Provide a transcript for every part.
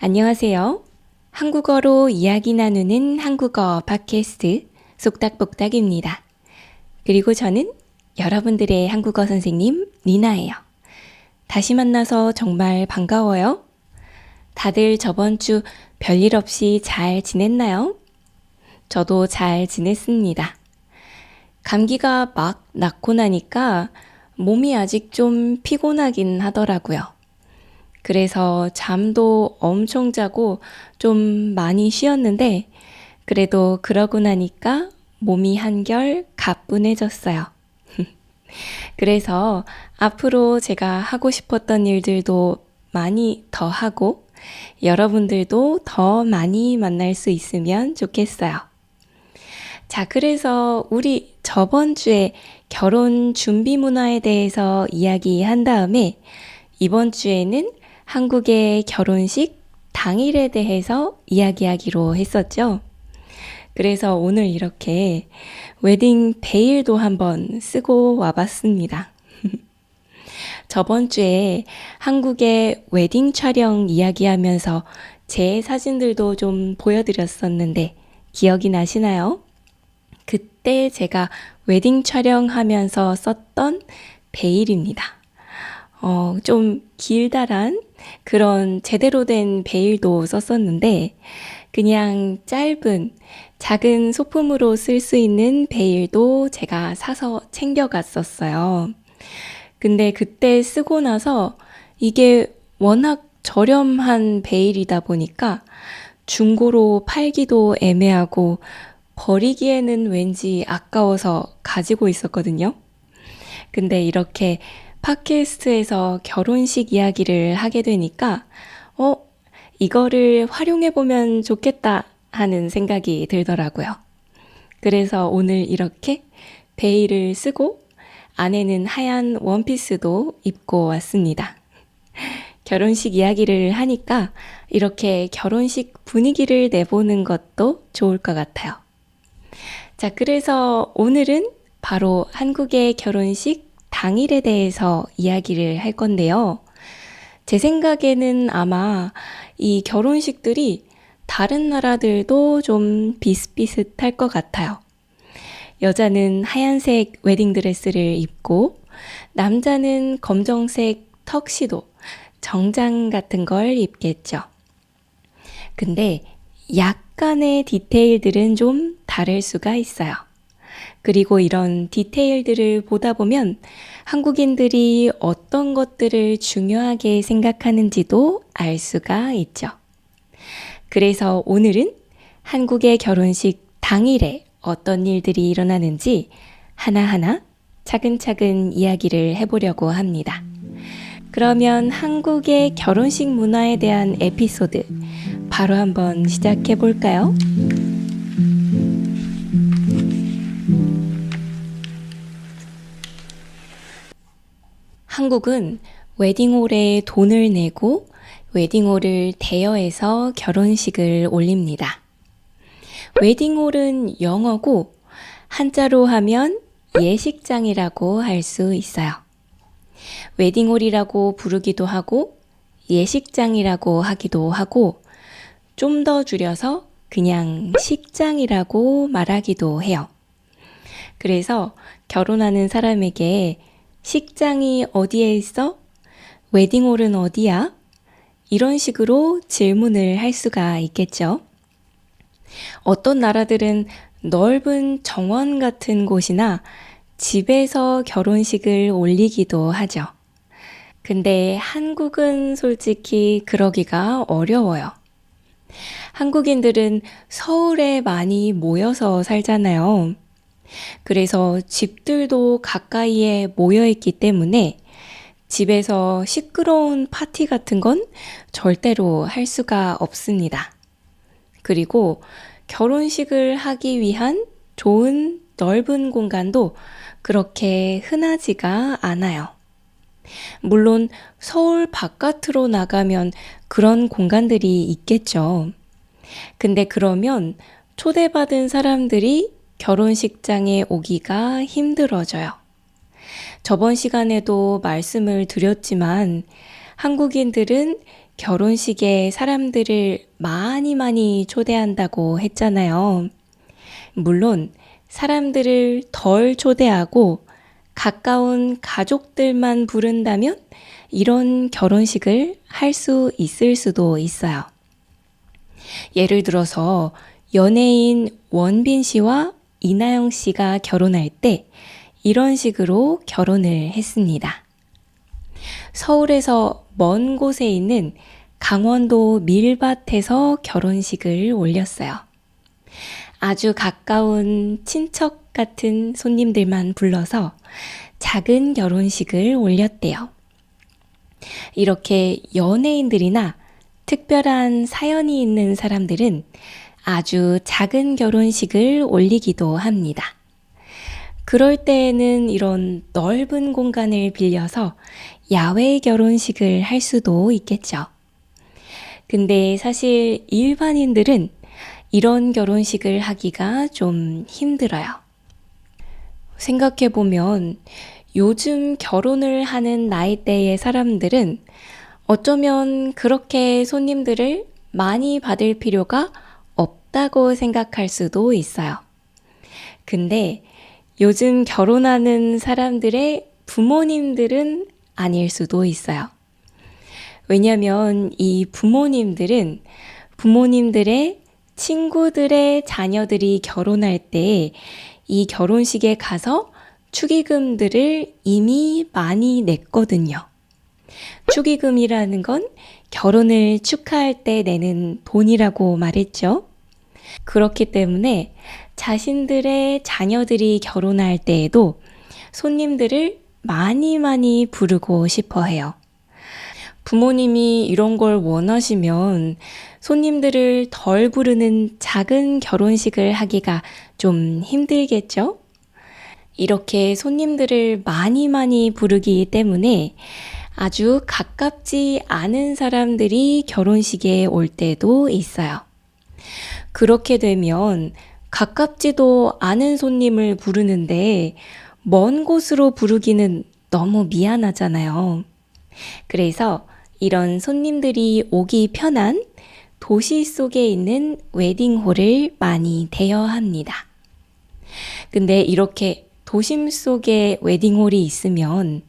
안녕하세요. 한국어로 이야기 나누는 한국어 팟캐스트 속닥복닥입니다. 그리고 저는 여러분들의 한국어 선생님 니나예요. 다시 만나서 정말 반가워요. 다들 저번 주 별일 없이 잘 지냈나요? 저도 잘 지냈습니다. 감기가 막 낫고 나니까 몸이 아직 좀 피곤하긴 하더라고요. 그래서 잠도 엄청 자고 좀 많이 쉬었는데 그래도 그러고 나니까 몸이 한결 가뿐해졌어요. 그래서 앞으로 제가 하고 싶었던 일들도 많이 더 하고 여러분들도 더 많이 만날 수 있으면 좋겠어요. 자, 그래서 우리 저번 주에 결혼 준비 문화에 대해서 이야기한 다음에 이번 주에는 한국의 결혼식 당일에 대해서 이야기하기로 했었죠. 그래서 오늘 이렇게 웨딩 베일도 한번 쓰고 와봤습니다. 저번 주에 한국의 웨딩 촬영 이야기하면서 제 사진들도 좀 보여드렸었는데 기억이 나시나요? 그때 제가 웨딩 촬영하면서 썼던 베일입니다. 좀 길다란 그런 제대로 된 베일도 썼었는데 그냥 짧은 작은 소품으로 쓸 수 있는 베일도 제가 사서 챙겨갔었어요. 근데 그때 쓰고 나서 이게 워낙 저렴한 베일이다 보니까 중고로 팔기도 애매하고 버리기에는 왠지 아까워서 가지고 있었거든요. 근데 이렇게 팟캐스트에서 결혼식 이야기를 하게 되니까 이거를 활용해보면 좋겠다 하는 생각이 들더라고요. 그래서 오늘 이렇게 베일을 쓰고 안에는 하얀 원피스도 입고 왔습니다. 결혼식 이야기를 하니까 이렇게 결혼식 분위기를 내보는 것도 좋을 것 같아요. 자, 그래서 오늘은 바로 한국의 결혼식 당일에 대해서 이야기를 할 건데요. 제 생각에는 아마 이 결혼식들이 다른 나라들도 좀 비슷비슷할 것 같아요. 여자는 하얀색 웨딩드레스를 입고 남자는 검정색 턱시도, 정장 같은 걸 입겠죠. 근데 약간의 디테일들은 좀 다를 수가 있어요. 그리고 이런 디테일들을 보다 보면 한국인들이 어떤 것들을 중요하게 생각하는지도 알 수가 있죠. 그래서 오늘은 한국의 결혼식 당일에 어떤 일들이 일어나는지 하나하나 차근차근 이야기를 해보려고 합니다. 그러면 한국의 결혼식 문화에 대한 에피소드 바로 한번 시작해 볼까요? 한국은 웨딩홀에 돈을 내고 웨딩홀을 대여해서 결혼식을 올립니다. 웨딩홀은 영어고 한자로 하면 예식장이라고 할 수 있어요. 웨딩홀이라고 부르기도 하고 예식장이라고 하기도 하고 좀 더 줄여서 그냥 식장이라고 말하기도 해요. 그래서 결혼하는 사람에게 식장이 어디에 있어? 웨딩홀은 어디야? 이런 식으로 질문을 할 수가 있겠죠. 어떤 나라들은 넓은 정원 같은 곳이나 집에서 결혼식을 올리기도 하죠. 근데 한국은 솔직히 그러기가 어려워요. 한국인들은 서울에 많이 모여서 살잖아요. 그래서 집들도 가까이에 모여 있기 때문에 집에서 시끄러운 파티 같은 건 절대로 할 수가 없습니다. 그리고 결혼식을 하기 위한 좋은 넓은 공간도 그렇게 흔하지가 않아요. 물론 서울 바깥으로 나가면 그런 공간들이 있겠죠. 근데 그러면 초대받은 사람들이 결혼식장에 오기가 힘들어져요. 저번 시간에도 말씀을 드렸지만 한국인들은 결혼식에 사람들을 많이 초대한다고 했잖아요. 물론 사람들을 덜 초대하고 가까운 가족들만 부른다면 이런 결혼식을 할 수 있을 수도 있어요. 예를 들어서 연예인 원빈 씨와 이나영 씨가 결혼할 때 이런 식으로 결혼을 했습니다. 서울에서 먼 곳에 있는 강원도 밀밭에서 결혼식을 올렸어요. 아주 가까운 친척 같은 손님들만 불러서 작은 결혼식을 올렸대요. 이렇게 연예인들이나 특별한 사연이 있는 사람들은 아주 작은 결혼식을 올리기도 합니다. 그럴 때에는 이런 넓은 공간을 빌려서 야외 결혼식을 할 수도 있겠죠. 근데 사실 일반인들은 이런 결혼식을 하기가 좀 힘들어요. 생각해보면 요즘 결혼을 하는 나이대의 사람들은 어쩌면 그렇게 손님들을 많이 받을 필요가 없다고 생각할 수도 있어요. 근데 요즘 결혼하는 사람들의 부모님들은 아닐 수도 있어요. 왜냐면 이 부모님들은 부모님들의 친구들의 자녀들이 결혼할 때 이 결혼식에 가서 축의금들을 이미 많이 냈거든요. 축의금이라는 건 결혼을 축하할 때 내는 돈이라고 말했죠. 그렇기 때문에 자신들의 자녀들이 결혼할 때에도 손님들을 많이 부르고 싶어 해요. 부모님이 이런 걸 원하시면 손님들을 덜 부르는 작은 결혼식을 하기가 좀 힘들겠죠? 이렇게 손님들을 많이 부르기 때문에 아주 가깝지 않은 사람들이 결혼식에 올 때도 있어요. 그렇게 되면 가깝지도 않은 손님을 부르는데 먼 곳으로 부르기는 너무 미안하잖아요. 그래서 이런 손님들이 오기 편한 도시 속에 있는 웨딩홀을 많이 대여합니다. 근데 이렇게 도심 속에 웨딩홀이 있으면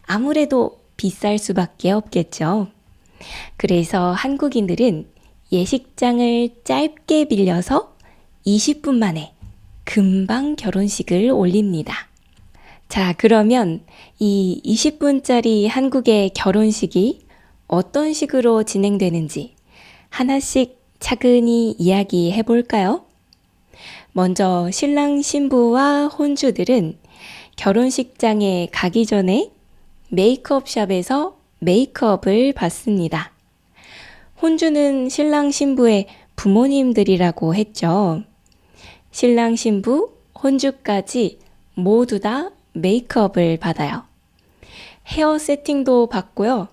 아무래도 비쌀 수밖에 없겠죠. 그래서 한국인들은 예식장을 짧게 빌려서 20분 만에 금방 결혼식을 올립니다. 자, 그러면 이 20분짜리 한국의 결혼식이 어떤 식으로 진행되는지 하나씩 차근히 이야기해 볼까요? 먼저 신랑 신부와 혼주들은 결혼식장에 가기 전에 메이크업샵에서 메이크업을 받습니다. 혼주는 신랑 신부의 부모님들이라고 했죠. 신랑 신부, 혼주까지 모두 다 메이크업을 받아요. 헤어 세팅도 받고요.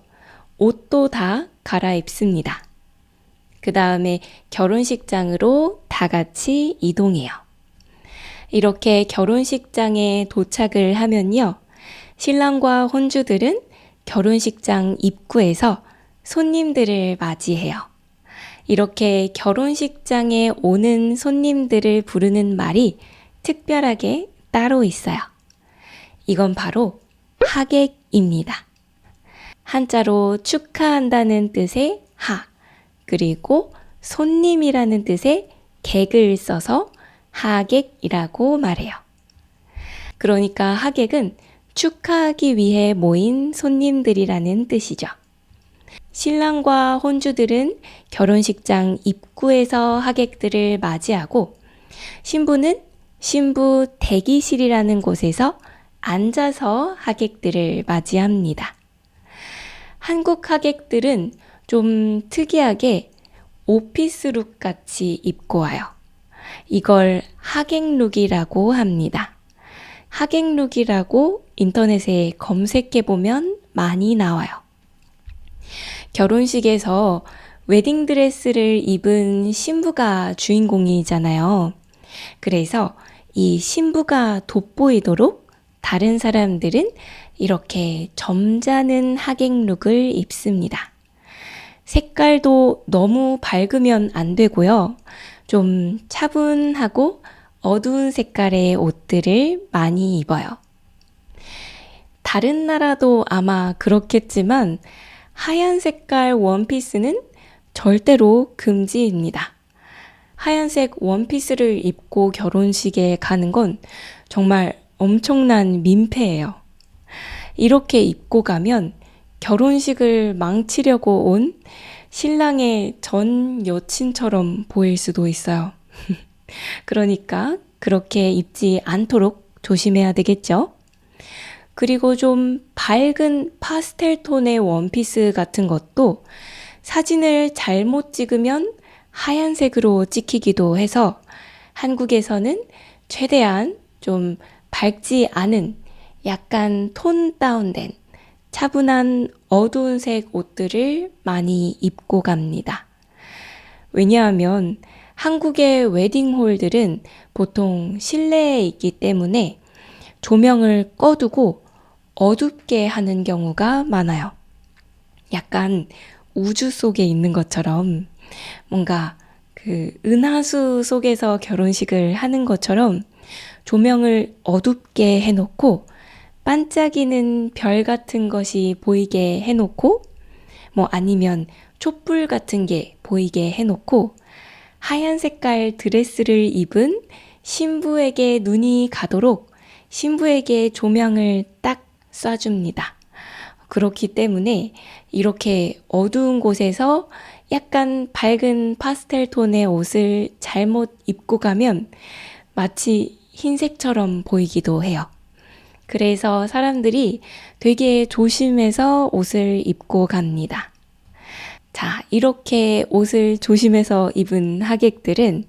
옷도 다 갈아입습니다. 그 다음에 결혼식장으로 다 같이 이동해요. 이렇게 결혼식장에 도착을 하면요. 신랑과 혼주들은 결혼식장 입구에서 손님들을 맞이해요. 이렇게 결혼식장에 오는 손님들을 부르는 말이 특별하게 따로 있어요. 이건 바로 하객입니다. 한자로 축하한다는 뜻의 하, 그리고 손님이라는 뜻의 객을 써서 하객이라고 말해요. 그러니까 하객은 축하하기 위해 모인 손님들이라는 뜻이죠. 신랑과 혼주들은 결혼식장 입구에서 하객들을 맞이하고 신부는 신부 대기실이라는 곳에서 앉아서 하객들을 맞이합니다. 한국 하객들은 좀 특이하게 오피스룩 같이 입고 와요. 이걸 하객룩이라고 합니다. 하객룩이라고 인터넷에 검색해보면 많이 나와요. 결혼식에서 웨딩드레스를 입은 신부가 주인공이잖아요. 그래서 이 신부가 돋보이도록 다른 사람들은 이렇게 점잖은 하객룩을 입습니다. 색깔도 너무 밝으면 안 되고요. 좀 차분하고 어두운 색깔의 옷들을 많이 입어요. 다른 나라도 아마 그렇겠지만 하얀 색깔 원피스는 절대로 금지입니다. 하얀색 원피스를 입고 결혼식에 가는 건 정말 엄청난 민폐예요. 이렇게 입고 가면 결혼식을 망치려고 온 신랑의 전 여친처럼 보일 수도 있어요. 그러니까 그렇게 입지 않도록 조심해야 되겠죠? 그리고 좀 밝은 파스텔 톤의 원피스 같은 것도 사진을 잘못 찍으면 하얀색으로 찍히기도 해서 한국에서는 최대한 좀 밝지 않은 약간 톤 다운된 차분한 어두운 색 옷들을 많이 입고 갑니다. 왜냐하면 한국의 웨딩홀들은 보통 실내에 있기 때문에 조명을 꺼두고 어둡게 하는 경우가 많아요. 약간 우주 속에 있는 것처럼 뭔가 그 은하수 속에서 결혼식을 하는 것처럼 조명을 어둡게 해놓고 반짝이는 별 같은 것이 보이게 해놓고 뭐 아니면 촛불 같은 게 보이게 해놓고 하얀 색깔 드레스를 입은 신부에게 눈이 가도록 신부에게 조명을 딱 쏴줍니다. 그렇기 때문에 이렇게 어두운 곳에서 약간 밝은 파스텔 톤의 옷을 잘못 입고 가면 마치 흰색처럼 보이기도 해요. 그래서 사람들이 되게 조심해서 옷을 입고 갑니다. 자, 이렇게 옷을 조심해서 입은 하객들은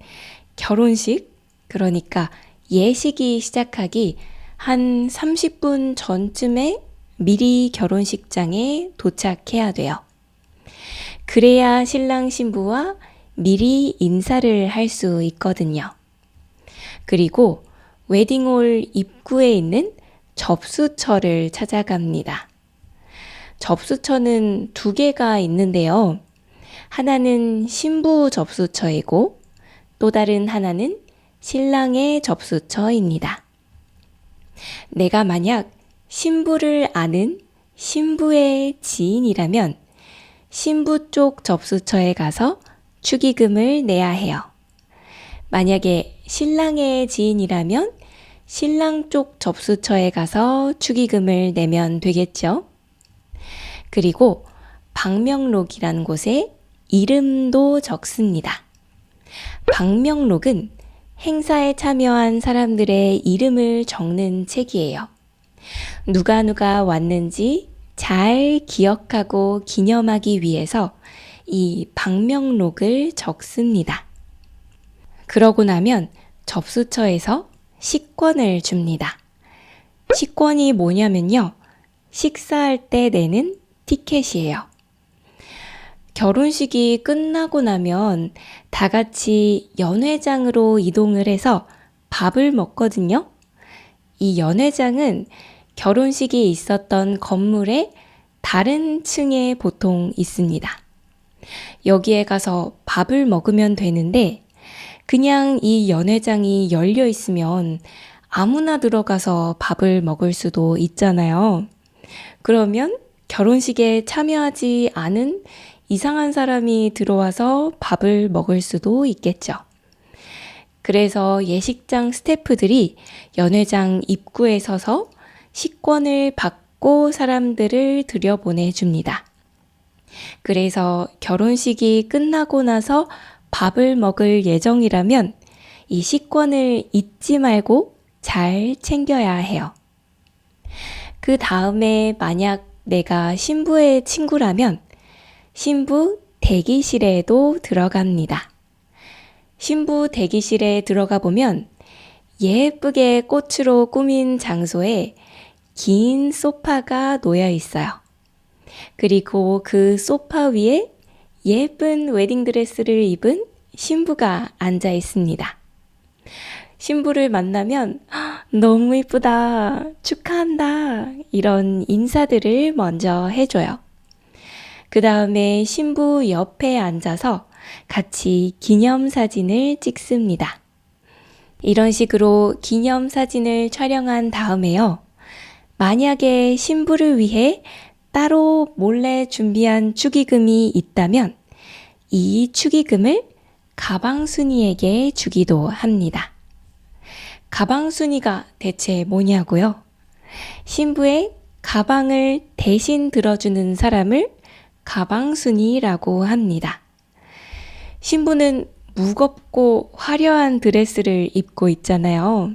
결혼식, 그러니까 예식이 시작하기 한 30분 전쯤에 미리 결혼식장에 도착해야 돼요. 그래야 신랑 신부와 미리 인사를 할 수 있거든요. 그리고 웨딩홀 입구에 있는 접수처를 찾아갑니다. 접수처는 두 개가 있는데요. 하나는 신부 접수처이고 또 다른 하나는 신랑의 접수처입니다. 내가 만약 신부를 아는 신부의 지인이라면 신부 쪽 접수처에 가서 축의금을 내야 해요. 만약에 신랑의 지인이라면 신랑 쪽 접수처에 가서 축의금을 내면 되겠죠. 그리고 방명록이라는 곳에 이름도 적습니다. 방명록은 행사에 참여한 사람들의 이름을 적는 책이에요. 누가 왔는지 잘 기억하고 기념하기 위해서 이 방명록을 적습니다. 그러고 나면 접수처에서 식권을 줍니다. 식권이 뭐냐면요. 식사할 때 내는 티켓이에요. 결혼식이 끝나고 나면 다 같이 연회장으로 이동을 해서 밥을 먹거든요. 이 연회장은 결혼식이 있었던 건물의 다른 층에 보통 있습니다. 여기에 가서 밥을 먹으면 되는데 그냥 이 연회장이 열려 있으면 아무나 들어가서 밥을 먹을 수도 있잖아요. 그러면 결혼식에 참여하지 않은 이상한 사람이 들어와서 밥을 먹을 수도 있겠죠. 그래서 예식장 스태프들이 연회장 입구에 서서 식권을 받고 사람들을 들여보내줍니다. 그래서 결혼식이 끝나고 나서 밥을 먹을 예정이라면 이 식권을 잊지 말고 잘 챙겨야 해요. 그 다음에 만약 내가 신부의 친구라면 신부 대기실에도 들어갑니다. 신부 대기실에 들어가 보면 예쁘게 꽃으로 꾸민 장소에 긴 소파가 놓여 있어요. 그리고 그 소파 위에 예쁜 웨딩드레스를 입은 신부가 앉아 있습니다. 신부를 만나면 너무 이쁘다, 축하한다 이런 인사들을 먼저 해줘요. 그 다음에 신부 옆에 앉아서 같이 기념사진을 찍습니다. 이런 식으로 기념사진을 촬영한 다음에요. 만약에 신부를 위해 따로 몰래 준비한 축의금이 있다면 이 축의금을 가방순이에게 주기도 합니다. 가방순이가 대체 뭐냐고요? 신부의 가방을 대신 들어주는 사람을 가방순이라고 합니다. 신부는 무겁고 화려한 드레스를 입고 있잖아요.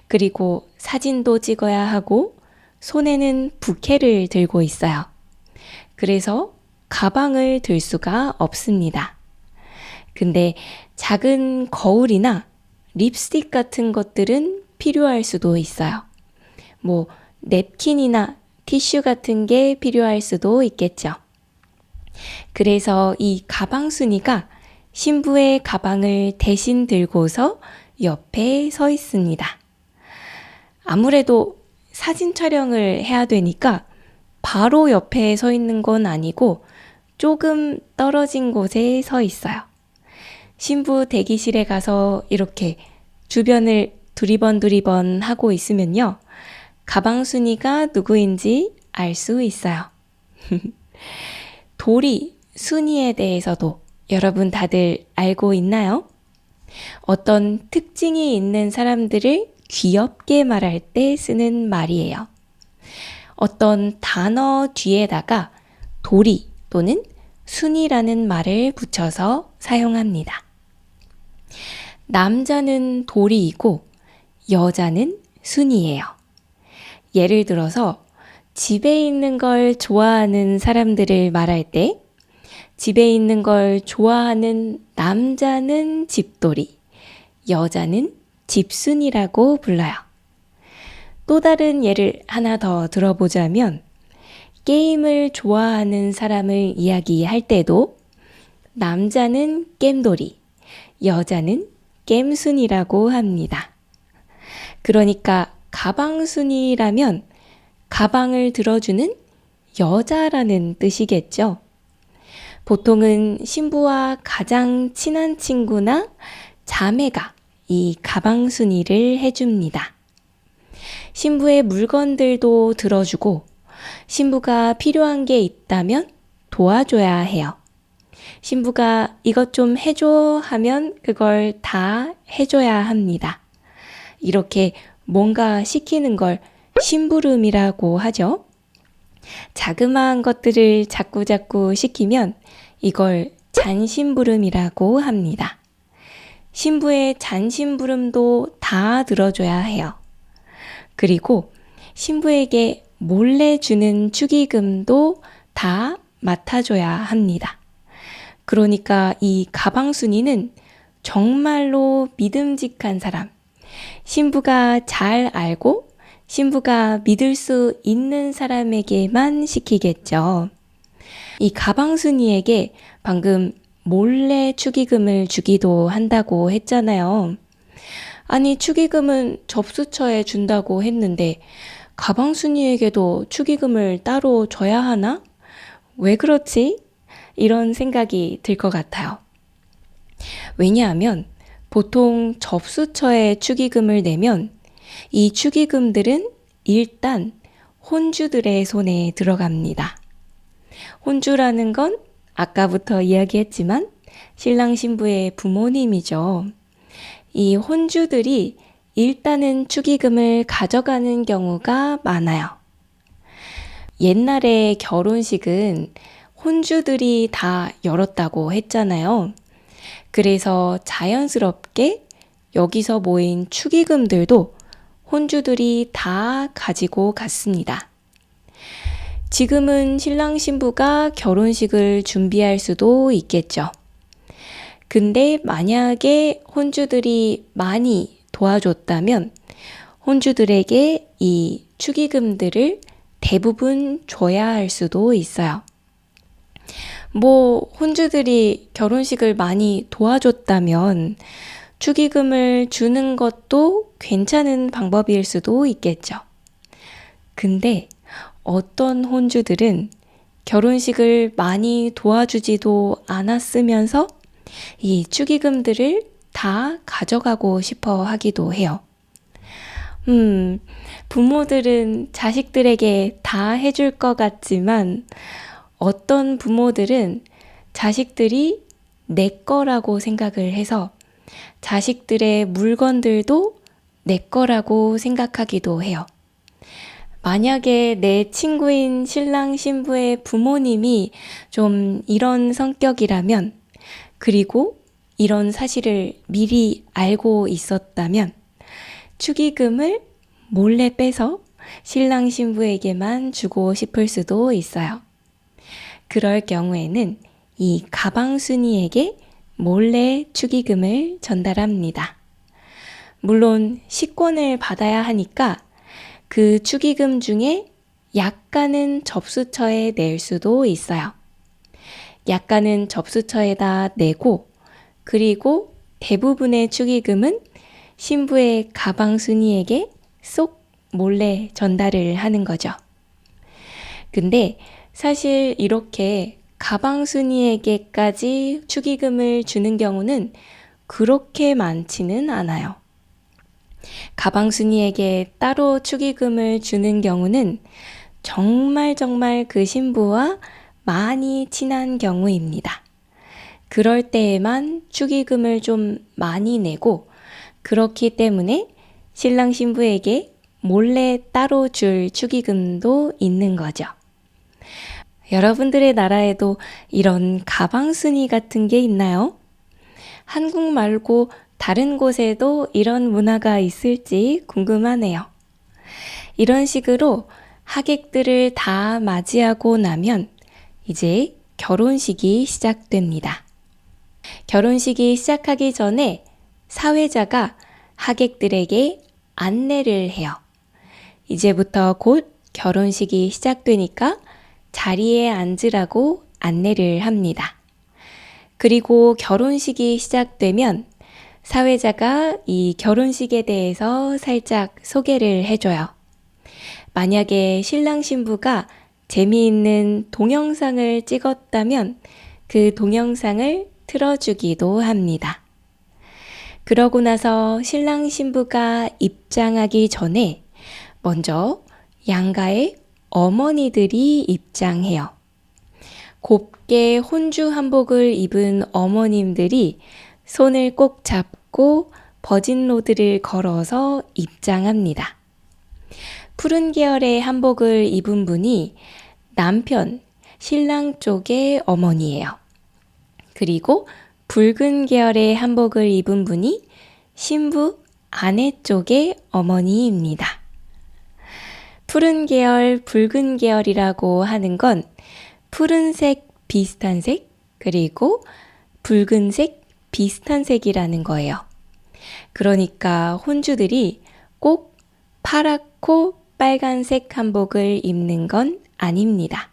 그리고 사진도 찍어야 하고 손에는 부케를 들고 있어요. 그래서 가방을 들 수가 없습니다. 근데 작은 거울이나 립스틱 같은 것들은 필요할 수도 있어요. 뭐 냅킨이나 티슈 같은 게 필요할 수도 있겠죠. 그래서 이 가방순이가 신부의 가방을 대신 들고서 옆에 서 있습니다. 아무래도 사진 촬영을 해야 되니까 바로 옆에 서 있는 건 아니고 조금 떨어진 곳에 서 있어요. 신부 대기실에 가서 이렇게 주변을 두리번 하고 있으면요. 가방순이가 누구인지 알 수 있어요. 도리, 순이에 대해서도 여러분 다들 알고 있나요? 어떤 특징이 있는 사람들을 귀엽게 말할 때 쓰는 말이에요. 어떤 단어 뒤에다가 도리 또는 순이라는 말을 붙여서 사용합니다. 남자는 도리이고 여자는 순이에요. 예를 들어서 집에 있는 걸 좋아하는 사람들을 말할 때 집에 있는 걸 좋아하는 남자는 집돌이, 여자는 집순이라고 불러요. 또 다른 예를 하나 더 들어보자면 게임을 좋아하는 사람을 이야기할 때도 남자는 겜돌이, 여자는 겜순이라고 합니다. 그러니까 가방순이라면 가방을 들어주는 여자라는 뜻이겠죠. 보통은 신부와 가장 친한 친구나 자매가 이 가방순이를 해줍니다. 신부의 물건들도 들어주고 신부가 필요한 게 있다면 도와줘야 해요. 신부가 이것 좀 해줘 하면 그걸 다 해줘야 합니다. 이렇게 뭔가 시키는 걸 심부름이라고 하죠. 자그마한 것들을 자꾸자꾸 시키면 이걸 잔심부름이라고 합니다. 신부의 잔심부름도 다 들어줘야 해요. 그리고 신부에게 몰래 주는 축의금도 다 맡아줘야 합니다. 그러니까 이 가방순이는 정말로 믿음직한 사람, 신부가 잘 알고 신부가 믿을 수 있는 사람에게만 시키겠죠. 이 가방순이에게 방금 몰래 축의금을 주기도 한다고 했잖아요. 아니, 축의금은 접수처에 준다고 했는데 가방순이에게도 축의금을 따로 줘야 하나? 왜 그렇지? 이런 생각이 들 것 같아요. 왜냐하면 보통 접수처에 축의금을 내면 이 축의금들은 일단 혼주들의 손에 들어갑니다. 혼주라는 건 아까부터 이야기했지만 신랑 신부의 부모님이죠. 이 혼주들이 일단은 축의금을 가져가는 경우가 많아요. 옛날에 결혼식은 혼주들이 다 열었다고 했잖아요. 그래서 자연스럽게 여기서 모인 축의금들도 혼주들이 다 가지고 갔습니다. 지금은 신랑 신부가 결혼식을 준비할 수도 있겠죠. 근데 만약에 혼주들이 많이 도와줬다면 혼주들에게 이 축의금들을 대부분 줘야 할 수도 있어요. 혼주들이 결혼식을 많이 도와줬다면 축의금을 주는 것도 괜찮은 방법일 수도 있겠죠. 근데 어떤 혼주들은 결혼식을 많이 도와주지도 않았으면서 이 축의금들을 다 가져가고 싶어 하기도 해요. 부모들은 자식들에게 다 해줄 것 같지만 어떤 부모들은 자식들이 내 거라고 생각을 해서 자식들의 물건들도 내 거라고 생각하기도 해요. 만약에 내 친구인 신랑 신부의 부모님이 좀 이런 성격이라면, 그리고 이런 사실을 미리 알고 있었다면 축의금을 몰래 빼서 신랑 신부에게만 주고 싶을 수도 있어요. 그럴 경우에는 이 가방순이에게 몰래 축의금을 전달합니다. 물론 식권을 받아야 하니까 그 축의금 중에 약간은 접수처에 낼 수도 있어요. 약간은 접수처에다 내고, 그리고 대부분의 축의금은 신부의 가방순이에게 쏙 몰래 전달을 하는 거죠. 근데 사실 이렇게 가방순이에게까지 축의금을 주는 경우는 그렇게 많지는 않아요. 가방순이에게 따로 축의금을 주는 경우는 정말 그 신부와 많이 친한 경우입니다. 그럴 때에만 축의금을 좀 많이 내고, 그렇기 때문에 신랑 신부에게 몰래 따로 줄 축의금도 있는 거죠. 여러분들의 나라에도 이런 가방순이 같은 게 있나요? 한국 말고 다른 곳에도 이런 문화가 있을지 궁금하네요. 이런 식으로 하객들을 다 맞이하고 나면 이제 결혼식이 시작됩니다. 결혼식이 시작하기 전에 사회자가 하객들에게 안내를 해요. 이제부터 곧 결혼식이 시작되니까 자리에 앉으라고 안내를 합니다. 그리고 결혼식이 시작되면 사회자가 이 결혼식에 대해서 살짝 소개를 해줘요. 만약에 신랑 신부가 재미있는 동영상을 찍었다면 그 동영상을 틀어주기도 합니다. 그러고 나서 신랑 신부가 입장하기 전에 먼저 양가의 어머니들이 입장해요. 곱게 혼주 한복을 입은 어머님들이 손을 꼭 잡고 버진로드를 걸어서 입장합니다. 푸른 계열의 한복을 입은 분이 남편, 신랑 쪽의 어머니예요. 그리고 붉은 계열의 한복을 입은 분이 신부 아내 쪽의 어머니입니다. 푸른 계열, 붉은 계열이라고 하는 건 푸른색 비슷한 색, 그리고 붉은색 비슷한 색이라는 거예요. 그러니까 혼주들이 꼭 파랗고 빨간색 한복을 입는 건 아닙니다.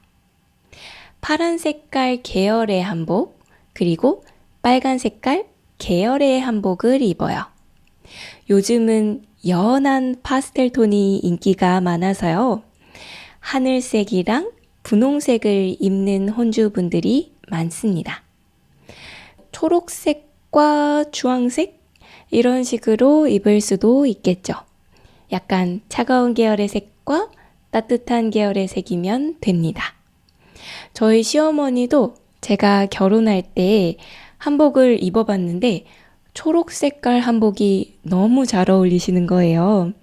파란 색깔 계열의 한복, 그리고 빨간 색깔 계열의 한복을 입어요. 요즘은 연한 파스텔 톤이 인기가 많아서요. 하늘색이랑 분홍색을 입는 혼주분들이 많습니다. 초록색과 주황색? 이런 식으로 입을 수도 있겠죠. 약간 차가운 계열의 색과 따뜻한 계열의 색이면 됩니다. 저희 시어머니도 제가 결혼할 때 한복을 입어봤는데 초록 색깔 한복이 너무 잘 어울리시는 거예요.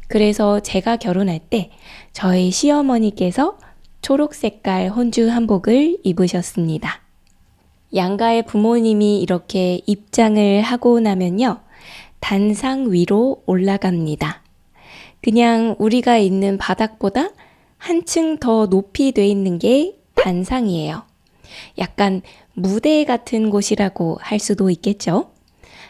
그래서 제가 결혼할 때 저희 시어머니께서 초록 색깔 혼주 한복을 입으셨습니다. 양가의 부모님이 이렇게 입장을 하고 나면요, 단상 위로 올라갑니다. 그냥 우리가 있는 바닥보다 한층 더 높이 돼 있는 게 단상이에요. 약간 무대 같은 곳이라고 할 수도 있겠죠?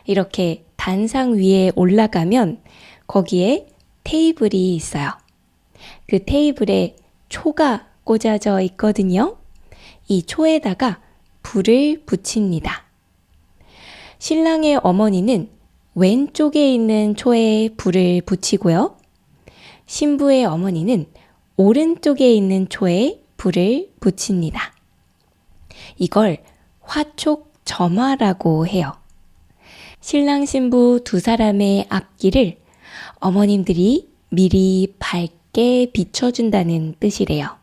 이렇게 단상 위에 올라가면 거기에 테이블이 있어요. 그 테이블에 초가 꽂아져 있거든요. 이 초에다가 불을 붙입니다. 신랑의 어머니는 왼쪽에 있는 초에 불을 붙이고요. 신부의 어머니는 오른쪽에 있는 초에 불을 붙입니다. 이걸 화촉점화라고 해요. 신랑 신부 두 사람의 앞길을 어머님들이 미리 밝게 비춰준다는 뜻이래요.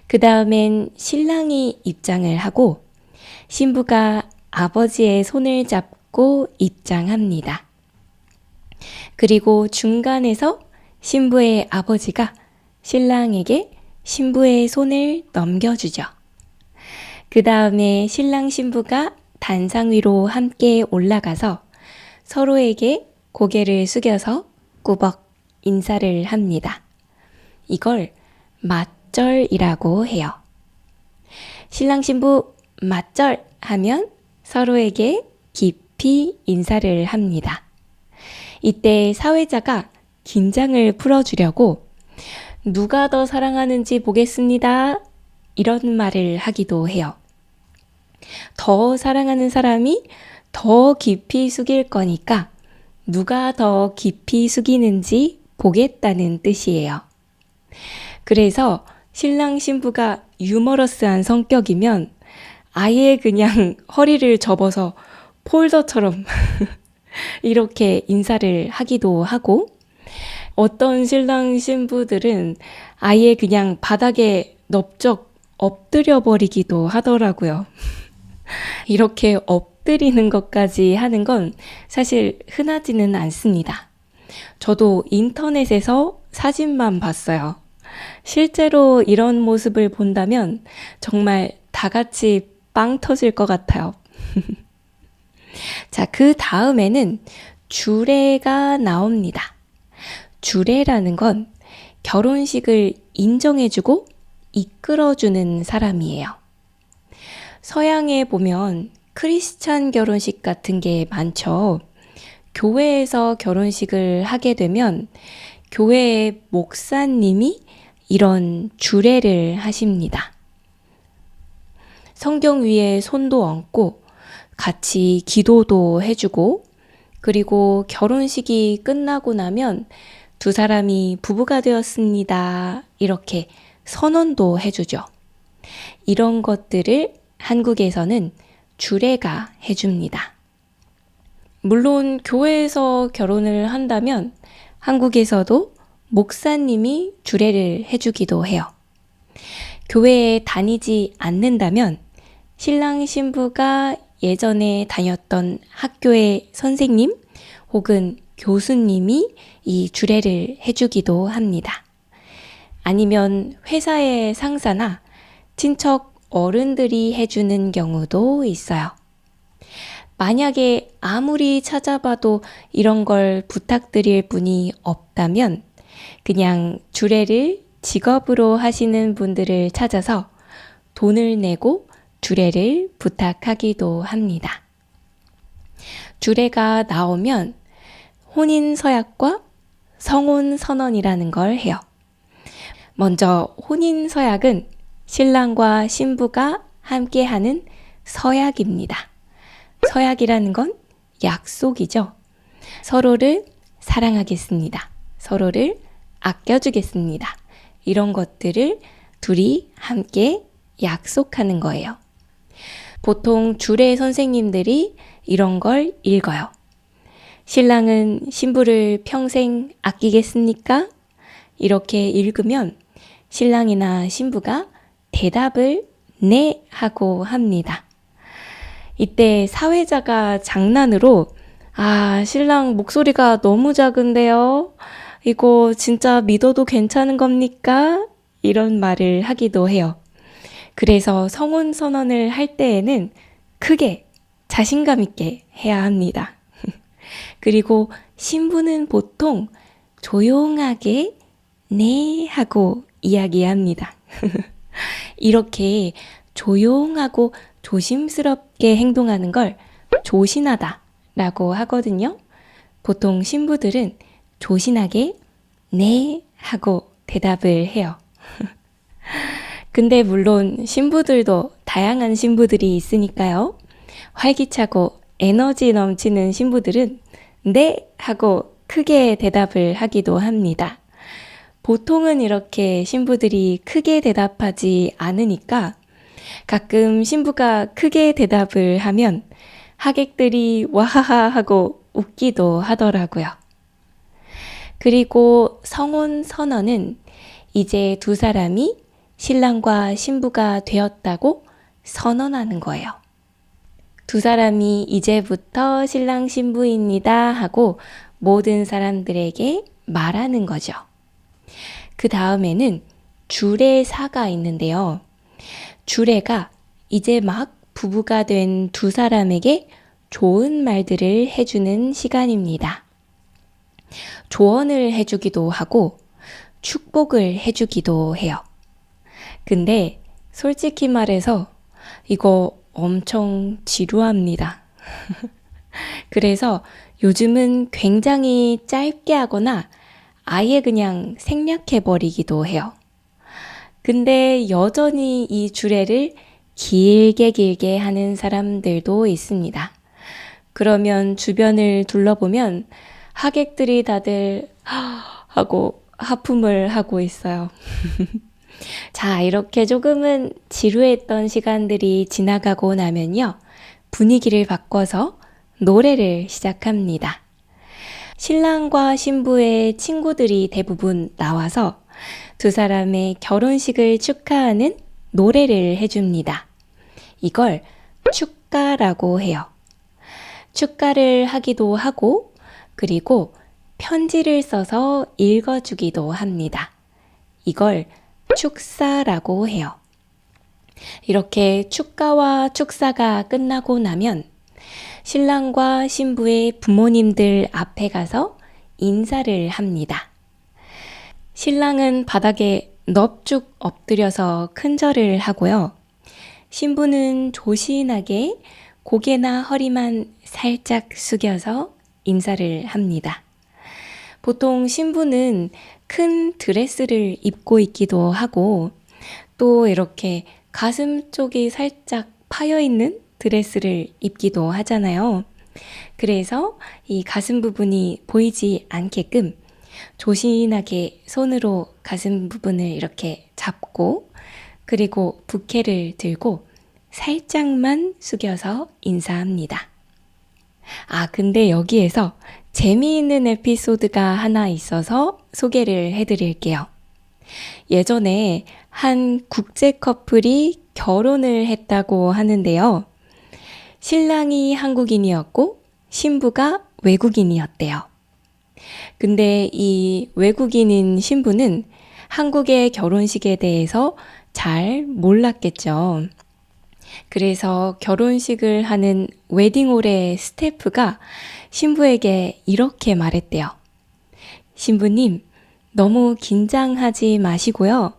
그 다음엔 신랑이 입장을 하고 신부가 아버지의 손을 잡고 입장합니다. 그리고 중간에서 신부의 아버지가 신랑에게 신부의 손을 넘겨주죠. 그 다음에 신랑 신부가 단상 위로 함께 올라가서 서로에게 고개를 숙여서 꾸벅 인사를 합니다. 이걸 맞절이라고 해요. 신랑 신부 맞절 하면 서로에게 깊이 인사를 합니다. 이때 사회자가 긴장을 풀어주려고 누가 더 사랑하는지 보겠습니다. 이런 말을 하기도 해요. 더 사랑하는 사람이 더 깊이 숙일 거니까 누가 더 깊이 숙이는지 보겠다는 뜻이에요. 그래서 신랑 신부가 유머러스한 성격이면 아예 그냥 허리를 접어서 폴더처럼 이렇게 인사를 하기도 하고 어떤 신랑 신부들은 아예 그냥 바닥에 넙적 엎드려 버리기도 하더라고요. 이렇게 엎드리는 것까지 하는 건 사실 흔하지는 않습니다. 저도 인터넷에서 사진만 봤어요. 실제로 이런 모습을 본다면 정말 다 같이 빵 터질 것 같아요. 자, 그 다음에는 주례가 나옵니다. 주례라는 건 결혼식을 인정해주고 이끌어주는 사람이에요. 서양에 보면 크리스찬 결혼식 같은 게 많죠. 교회에서 결혼식을 하게 되면 교회의 목사님이 이런 주례를 하십니다. 성경 위에 손도 얹고 같이 기도도 해주고 그리고 결혼식이 끝나고 나면 두 사람이 부부가 되었습니다. 이렇게 선언도 해주죠. 이런 것들을 한국에서는 주례가 해줍니다. 물론 교회에서 결혼을 한다면 한국에서도 목사님이 주례를 해주기도 해요. 교회에 다니지 않는다면 신랑 신부가 예전에 다녔던 학교의 선생님 혹은 교수님이 이 주례를 해주기도 합니다. 아니면 회사의 상사나 친척 어른들이 해주는 경우도 있어요. 만약에 아무리 찾아봐도 이런 걸 부탁드릴 분이 없다면 그냥 주례를 직업으로 하시는 분들을 찾아서 돈을 내고 주례를 부탁하기도 합니다. 주례가 나오면 혼인서약과 성혼선언이라는 걸 해요. 먼저 혼인서약은 신랑과 신부가 함께하는 서약입니다. 서약이라는 건 약속이죠. 서로를 사랑하겠습니다. 서로를 아껴주겠습니다. 이런 것들을 둘이 함께 약속하는 거예요. 보통 주례 선생님들이 이런 걸 읽어요. 신랑은 신부를 평생 아끼겠습니까? 이렇게 읽으면 신랑이나 신부가 대답을 네 하고 합니다. 이때 사회자가 장난으로 신랑 목소리가 너무 작은데요. 이거 진짜 믿어도 괜찮은 겁니까? 이런 말을 하기도 해요. 그래서 성혼 선언을 할 때에는 크게 자신감 있게 해야 합니다. 그리고 신부는 보통 조용하게 네 하고 이야기합니다. 이렇게 조용하고 조심스럽게 행동하는 걸 조신하다라고 하거든요. 보통 신부들은 조신하게 네 하고 대답을 해요. 근데 물론 신부들도 다양한 신부들이 있으니까요. 활기차고 에너지 넘치는 신부들은 네 하고 크게 대답을 하기도 합니다. 보통은 이렇게 신부들이 크게 대답하지 않으니까 가끔 신부가 크게 대답을 하면 하객들이 와하하 하고 웃기도 하더라고요. 그리고 성혼 선언은 이제 두 사람이 신랑과 신부가 되었다고 선언하는 거예요. 두 사람이 이제부터 신랑 신부입니다 하고 모든 사람들에게 말하는 거죠. 그 다음에는 주례사가 있는데요. 주례가 이제 막 부부가 된 두 사람에게 좋은 말들을 해주는 시간입니다. 조언을 해주기도 하고 축복을 해주기도 해요. 근데 솔직히 말해서 이거 엄청 지루합니다. 그래서 요즘은 굉장히 짧게 하거나 아예 그냥 생략해버리기도 해요. 근데 여전히 이 주례를 길게 하는 사람들도 있습니다. 그러면 주변을 둘러보면 하객들이 다들 하고 하품을 하고 있어요. 자, 이렇게 조금은 지루했던 시간들이 지나가고 나면요. 분위기를 바꿔서 노래를 시작합니다. 신랑과 신부의 친구들이 대부분 나와서 두 사람의 결혼식을 축하하는 노래를 해줍니다. 이걸 축가라고 해요. 축가를 하기도 하고 그리고 편지를 써서 읽어주기도 합니다. 이걸 축사라고 해요. 이렇게 축가와 축사가 끝나고 나면 신랑과 신부의 부모님들 앞에 가서 인사를 합니다. 신랑은 바닥에 넙죽 엎드려서 큰절을 하고요. 신부는 조신하게 고개나 허리만 살짝 숙여서 인사를 합니다. 보통 신부는 큰 드레스를 입고 있기도 하고 또 이렇게 가슴 쪽이 살짝 파여있는 드레스를 입기도 하잖아요. 그래서 이 가슴 부분이 보이지 않게끔 조신하게 손으로 가슴 부분을 이렇게 잡고 그리고 부케를 들고 살짝만 숙여서 인사합니다. 아, 근데 여기에서 재미있는 에피소드가 하나 있어서 소개를 해드릴게요. 예전에 한 국제 커플이 결혼을 했다고 하는데요. 신랑이 한국인이었고 신부가 외국인이었대요. 근데 이 외국인인 신부는 한국의 결혼식에 대해서 잘 몰랐겠죠. 그래서 결혼식을 하는 웨딩홀의 스태프가 신부에게 이렇게 말했대요. 신부님, 너무 긴장하지 마시고요.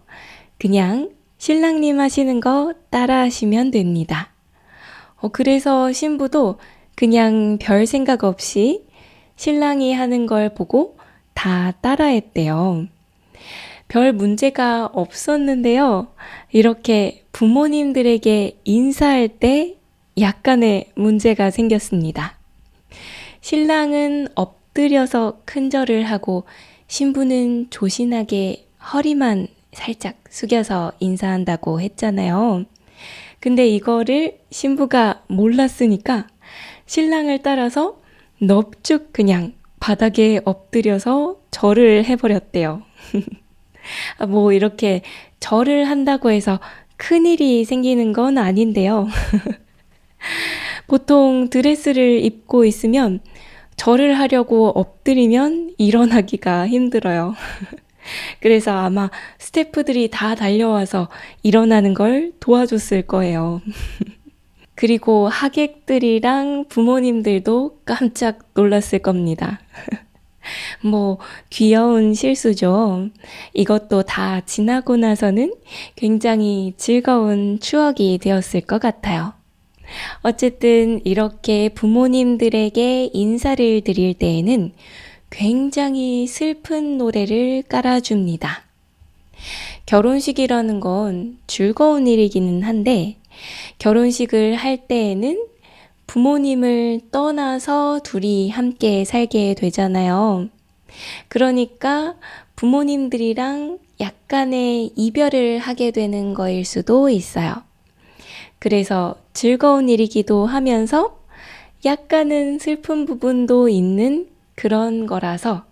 그냥 신랑님 하시는 거 따라 하시면 됩니다. 그래서 신부도 그냥 별 생각 없이 신랑이 하는 걸 보고 다 따라했대요. 별 문제가 없었는데요. 이렇게 부모님들에게 인사할 때 약간의 문제가 생겼습니다. 신랑은 엎드려서 큰절을 하고 신부는 조신하게 허리만 살짝 숙여서 인사한다고 했잖아요. 근데 이거를 신부가 몰랐으니까 신랑을 따라서 넙죽 그냥 바닥에 엎드려서 절을 해버렸대요. 뭐 이렇게 절을 한다고 해서 큰일이 생기는 건 아닌데요. 보통 드레스를 입고 있으면 절을 하려고 엎드리면 일어나기가 힘들어요. 그래서 아마 스태프들이 다 달려와서 일어나는 걸 도와줬을 거예요. 그리고 하객들이랑 부모님들도 깜짝 놀랐을 겁니다. 뭐 귀여운 실수죠. 이것도 다 지나고 나서는 굉장히 즐거운 추억이 되었을 것 같아요. 어쨌든 이렇게 부모님들에게 인사를 드릴 때에는 굉장히 슬픈 노래를 깔아줍니다. 결혼식이라는 건 즐거운 일이기는 한데 결혼식을 할 때에는 부모님을 떠나서 둘이 함께 살게 되잖아요. 그러니까 부모님들이랑 약간의 이별을 하게 되는 거일 수도 있어요. 그래서 즐거운 일이기도 하면서 약간은 슬픈 부분도 있는 그런 거라서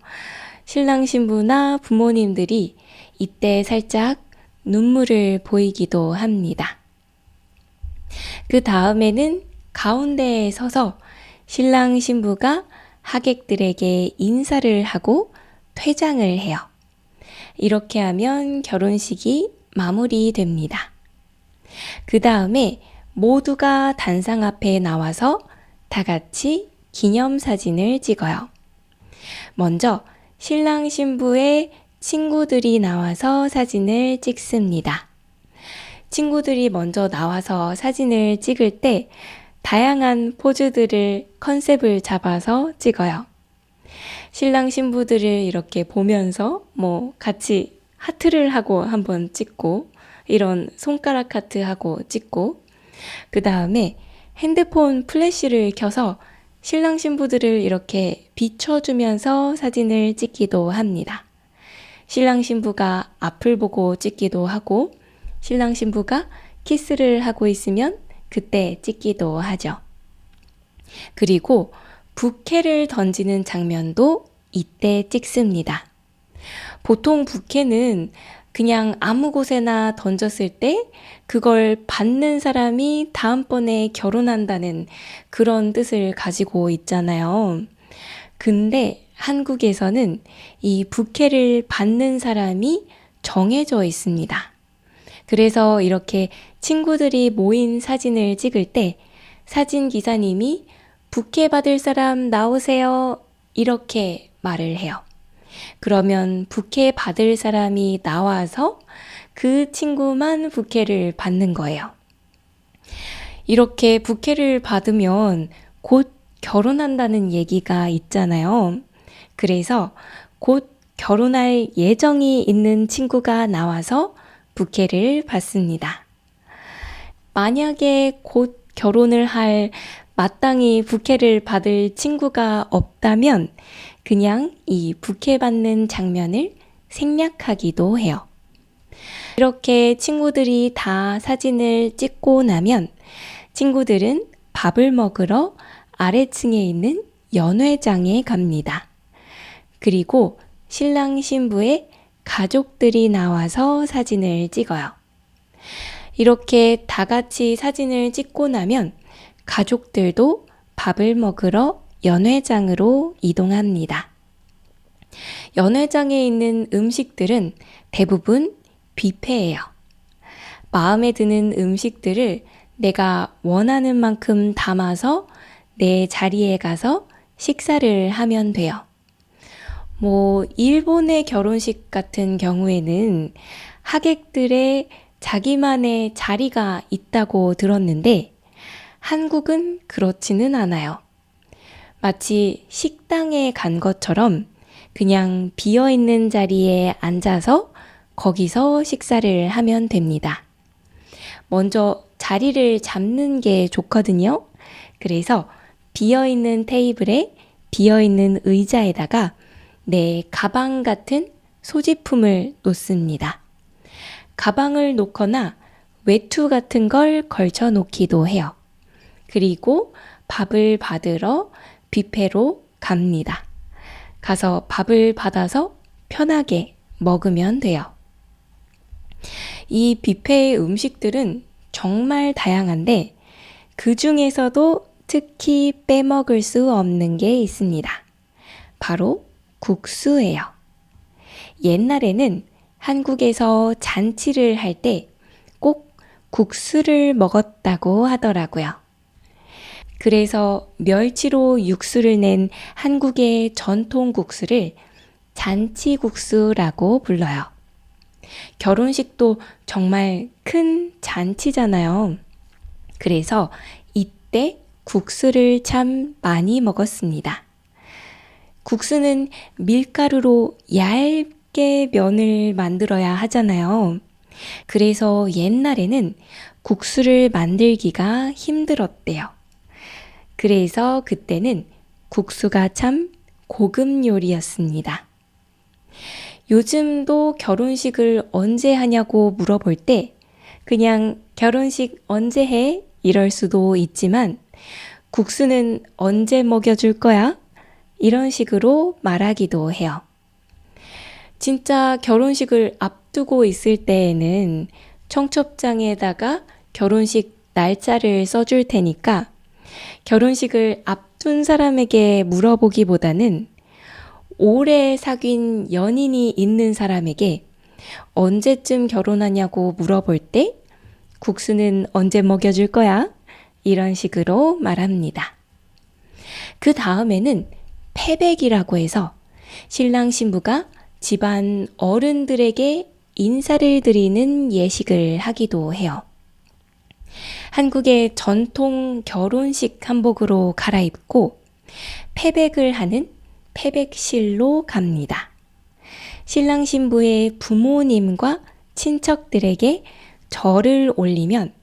신랑 신부나 부모님들이 이때 살짝 눈물을 보이기도 합니다. 그 다음에는 가운데에 서서 신랑 신부가 하객들에게 인사를 하고 퇴장을 해요. 이렇게 하면 결혼식이 마무리됩니다. 그 다음에 모두가 단상 앞에 나와서 다 같이 기념사진을 찍어요. 먼저 신랑 신부의 친구들이 나와서 사진을 찍습니다. 친구들이 먼저 나와서 사진을 찍을 때 다양한 포즈들을 컨셉을 잡아서 찍어요. 신랑 신부들을 이렇게 보면서 같이 하트를 하고 한번 찍고 이런 손가락 하트 하고 찍고 그 다음에 핸드폰 플래시를 켜서 신랑 신부들을 이렇게 비춰주면서 사진을 찍기도 합니다. 신랑 신부가 앞을 보고 찍기도 하고 신랑 신부가 키스를 하고 있으면 그때 찍기도 하죠. 그리고 부케를 던지는 장면도 이때 찍습니다. 보통 부케는 그냥 아무 곳에나 던졌을 때 그걸 받는 사람이 다음번에 결혼한다는 그런 뜻을 가지고 있잖아요. 근데 한국에서는 이 부케를 받는 사람이 정해져 있습니다. 그래서 이렇게 친구들이 모인 사진을 찍을 때 사진 기사님이 부케 받을 사람 나오세요. 이렇게 말을 해요. 그러면 부케 받을 사람이 나와서 그 친구만 부케를 받는 거예요. 이렇게 부케를 받으면 곧 결혼한다는 얘기가 있잖아요. 그래서 곧 결혼할 예정이 있는 친구가 나와서 부케를 받습니다. 만약에 곧 결혼을 할 마땅히 부케를 받을 친구가 없다면 그냥 이 부케 받는 장면을 생략하기도 해요. 이렇게 친구들이 다 사진을 찍고 나면 친구들은 밥을 먹으러 아래층에 있는 연회장에 갑니다. 그리고 신랑 신부의 가족들이 나와서 사진을 찍어요. 이렇게 다 같이 사진을 찍고 나면 가족들도 밥을 먹으러 연회장으로 이동합니다. 연회장에 있는 음식들은 대부분 뷔페예요. 마음에 드는 음식들을 내가 원하는 만큼 담아서 내 자리에 가서 식사를 하면 돼요. 일본의 결혼식 같은 경우에는 하객들의 자기만의 자리가 있다고 들었는데 한국은 그렇지는 않아요. 마치 식당에 간 것처럼 그냥 비어있는 자리에 앉아서 거기서 식사를 하면 됩니다. 먼저 자리를 잡는 게 좋거든요. 그래서 비어있는 테이블에 비어있는 의자에다가 내 가방 같은 소지품을 놓습니다. 가방을 놓거나 외투 같은 걸 걸쳐 놓기도 해요. 그리고 밥을 받으러 뷔페로 갑니다. 가서 밥을 받아서 편하게 먹으면 돼요. 이 뷔페의 음식들은 정말 다양한데 그 중에서도 특히 빼먹을 수 없는 게 있습니다. 바로 국수예요. 옛날에는 한국에서 잔치를 할 때 꼭 국수를 먹었다고 하더라고요. 그래서 멸치로 육수를 낸 한국의 전통 국수를 잔치국수라고 불러요. 결혼식도 정말 큰 잔치잖아요. 그래서 이때 국수를 참 많이 먹었습니다. 국수는 밀가루로 얇게 면을 만들어야 하잖아요. 그래서 옛날에는 국수를 만들기가 힘들었대요. 그래서 그때는 국수가 참 고급 요리였습니다. 요즘도 결혼식을 언제 하냐고 물어볼 때 그냥 결혼식 언제 해? 이럴 수도 있지만 국수는 언제 먹여줄 거야? 이런 식으로 말하기도 해요. 진짜 결혼식을 앞두고 있을 때에는 청첩장에다가 결혼식 날짜를 써줄 테니까 결혼식을 앞둔 사람에게 물어보기보다는 오래 사귄 연인이 있는 사람에게 언제쯤 결혼하냐고 물어볼 때 국수는 언제 먹여줄 거야? 이런 식으로 말합니다. 그 다음에는 패백이라고 해서 신랑 신부가 집안 어른들에게 인사를 드리는 예식을 하기도 해요. 한국의 전통 결혼식 한복으로 갈아입고 패백을 하는 패백실로 갑니다. 신랑 신부의 부모님과 친척들에게 절을 올리면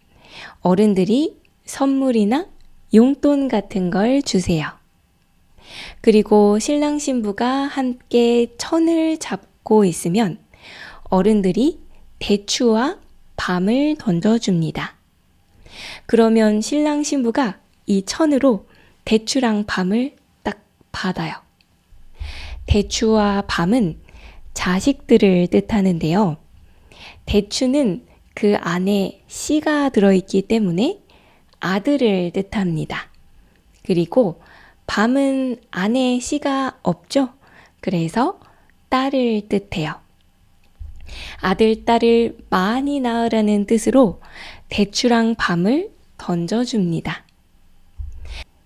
어른들이 선물이나 용돈 같은 걸 주세요. 그리고 신랑 신부가 함께 천을 잡고 있으면 어른들이 대추와 밤을 던져줍니다. 그러면 신랑 신부가 이 천으로 대추랑 밤을 딱 받아요. 대추와 밤은 자식들을 뜻하는데요. 대추는 그 안에 씨가 들어있기 때문에 아들을 뜻합니다. 그리고 밤은 안에 씨가 없죠? 그래서 딸을 뜻해요. 아들, 딸을 많이 낳으라는 뜻으로 대추랑 밤을 던져줍니다.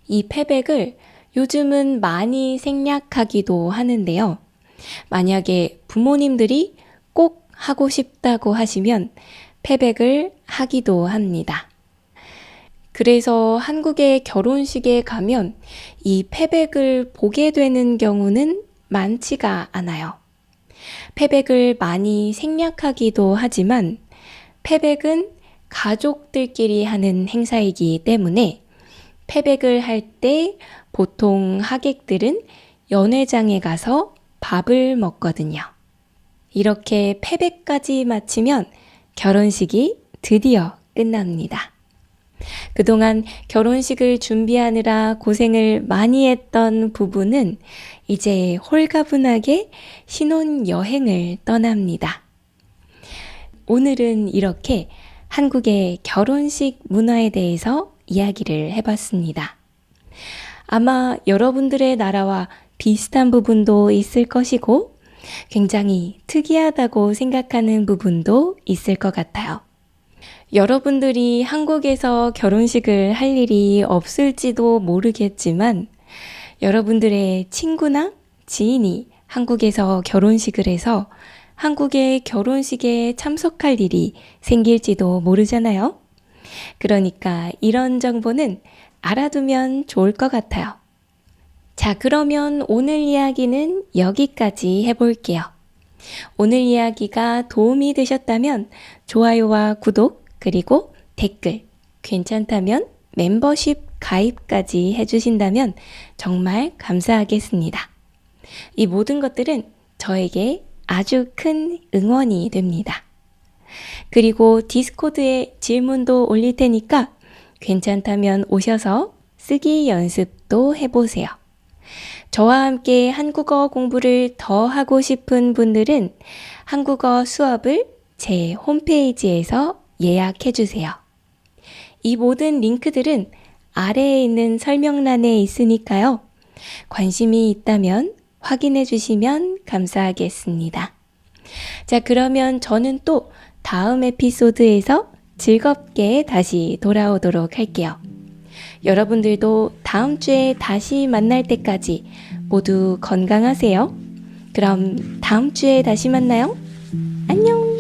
이 패백을 요즘은 많이 생략하기도 하는데요. 만약에 부모님들이 꼭 하고 싶다고 하시면 패백을 하기도 합니다. 그래서 한국의 결혼식에 가면 이 패백을 보게 되는 경우는 많지가 않아요. 패백을 많이 생략하기도 하지만 패백은 가족들끼리 하는 행사이기 때문에 패백을 할 때 보통 하객들은 연회장에 가서 밥을 먹거든요. 이렇게 패백까지 마치면 결혼식이 드디어 끝납니다. 그동안 결혼식을 준비하느라 고생을 많이 했던 부부는 이제 홀가분하게 신혼여행을 떠납니다. 오늘은 이렇게 한국의 결혼식 문화에 대해서 이야기를 해봤습니다. 아마 여러분들의 나라와 비슷한 부분도 있을 것이고 굉장히 특이하다고 생각하는 부분도 있을 것 같아요. 여러분들이 한국에서 결혼식을 할 일이 없을지도 모르겠지만 여러분들의 친구나 지인이 한국에서 결혼식을 해서 한국의 결혼식에 참석할 일이 생길지도 모르잖아요. 그러니까 이런 정보는 알아두면 좋을 것 같아요. 자, 그러면 오늘 이야기는 여기까지 해볼게요. 오늘 이야기가 도움이 되셨다면 좋아요와 구독 그리고 댓글, 괜찮다면 멤버십 가입까지 해주신다면 정말 감사하겠습니다. 이 모든 것들은 저에게 아주 큰 응원이 됩니다. 그리고 디스코드에 질문도 올릴 테니까 괜찮다면 오셔서 쓰기 연습도 해보세요. 저와 함께 한국어 공부를 더 하고 싶은 분들은 한국어 수업을 제 홈페이지에서 예약해주세요. 이 모든 링크들은 아래에 있는 설명란에 있으니까요. 관심이 있다면 확인해 주시면 감사하겠습니다. 자, 그러면 저는 또 다음 에피소드에서 즐겁게 다시 돌아오도록 할게요. 여러분들도 다음 주에 다시 만날 때까지 모두 건강하세요. 그럼 다음 주에 다시 만나요. 안녕!